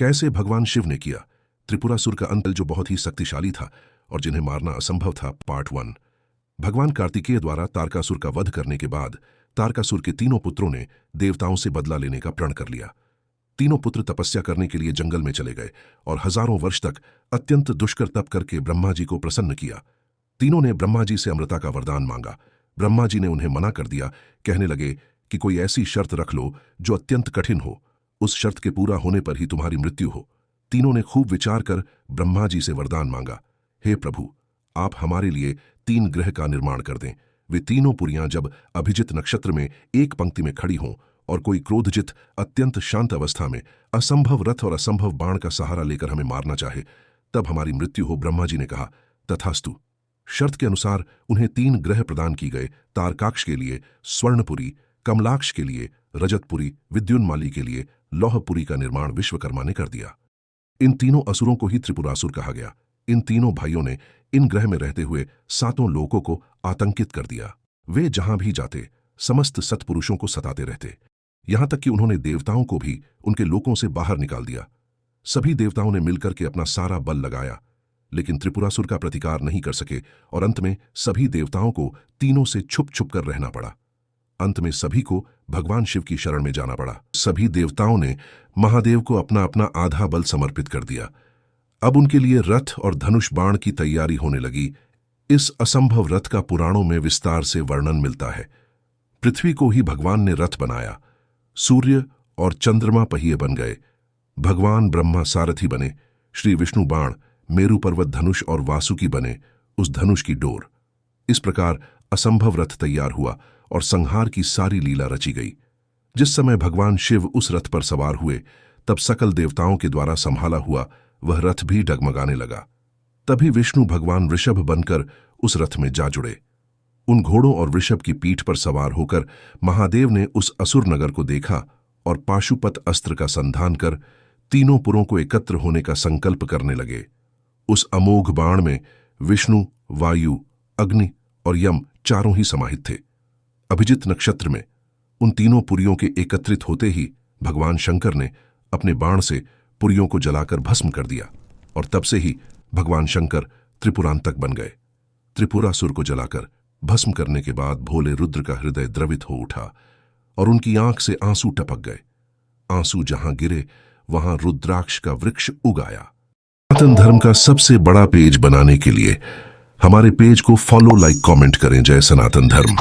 कैसे भगवान शिव ने किया त्रिपुरासुर का अंत, जो बहुत ही शक्तिशाली था और जिन्हें मारना असंभव था। पार्ट 1। भगवान कार्तिकेय द्वारा तारकासुर का वध करने के बाद तारकासुर के तीनों पुत्रों ने देवताओं से बदला लेने का प्रण कर लिया। तीनों पुत्र तपस्या करने के लिए जंगल में चले गए और हजारों वर्ष तक अत्यंत दुष्कर तप करके ब्रह्मा जी को प्रसन्न किया। तीनों ने ब्रह्मा जी से अमृता का वरदान मांगा। ब्रह्मा जी ने उन्हें मना कर दिया, कहने लगे कि कोई ऐसी शर्त रख लो जो अत्यंत कठिन हो, उस शर्त के पूरा होने पर ही तुम्हारी मृत्यु हो। तीनों ने खूब विचार कर ब्रह्मा जी से वरदान मांगा, हे प्रभु, आप हमारे लिए 3 ग्रह का निर्माण कर दें। वे तीनों पुरियां जब अभिजित नक्षत्र में एक पंक्ति में खड़ी हों और कोई क्रोधजित अत्यंत शांत अवस्था में असंभव रथ और असंभव बाण का सहारा लेकर हमें मारना चाहे, तब हमारी मृत्यु हो। ब्रह्मा जी ने कहा, तथास्तु। शर्त के अनुसार उन्हें 3 ग्रह प्रदान की गए। तारकाक्ष के लिए स्वर्णपुरी, कमलाक्ष के लिए रजतपुरी, विद्युन्माली के लिए लौहपुरी का निर्माण विश्वकर्मा ने कर दिया। इन तीनों असुरों को ही त्रिपुरासुर कहा गया। इन तीनों भाइयों ने इन ग्रह में रहते हुए 7 लोकों को आतंकित कर दिया। वे जहां भी जाते समस्त सत्पुरुषों को सताते रहते, यहां तक कि उन्होंने देवताओं को भी उनके लोकों से बाहर निकाल दिया। सभी देवताओं ने मिलकर के अपना सारा बल लगाया, लेकिन त्रिपुरासुर का प्रतिकार नहीं कर सके और अंत में सभी देवताओं को तीनों से छुप छुप कर रहना पड़ा। अंत में सभी को भगवान शिव की शरण में जाना पड़ा। सभी देवताओं ने महादेव को अपना अपना आधा बल समर्पित कर दिया। अब उनके लिए रथ और धनुष बाण की तैयारी होने लगी। इस असंभव रथ का पुराणों में विस्तार से वर्णन मिलता है। पृथ्वी को ही भगवान ने रथ बनाया, सूर्य और चंद्रमा पहिए बन गए, भगवान ब्रह्मा सारथी बने, श्री विष्णु बाण, मेरु पर्वत धनुष और वासुकी बने उस धनुष की डोर। इस प्रकार असंभव रथ तैयार हुआ और संहार की सारी लीला रची गई। जिस समय भगवान शिव उस रथ पर सवार हुए, तब सकल देवताओं के द्वारा संभाला हुआ वह रथ भी डगमगाने लगा। तभी विष्णु भगवान वृषभ बनकर उस रथ में जा जुड़े। उन घोड़ों और वृषभ की पीठ पर सवार होकर महादेव ने उस असुर नगर को देखा और पाशुपत अस्त्र का संधान कर तीनों पुरों को एकत्र होने का संकल्प करने लगे। उस अमोघ बाण में विष्णु, वायु, अग्नि और यम चारों ही समाहित थे। अभिजित नक्षत्र में उन तीनों पुरियों के एकत्रित होते ही भगवान शंकर ने अपने बाण से पुरियों को जलाकर भस्म कर दिया और तब से ही भगवान शंकर त्रिपुरांतक बन गए। त्रिपुरासुर को जलाकर भस्म करने के बाद भोले रुद्र का हृदय द्रवित हो उठा और उनकी आंख से आंसू टपक गए। आंसू जहां गिरे वहां रुद्राक्ष का वृक्ष उगाया। सनातन धर्म का सबसे बड़ा पेज बनाने के लिए हमारे पेज को फॉलो, लाइक, कमेंट करें। जय सनातन धर्म।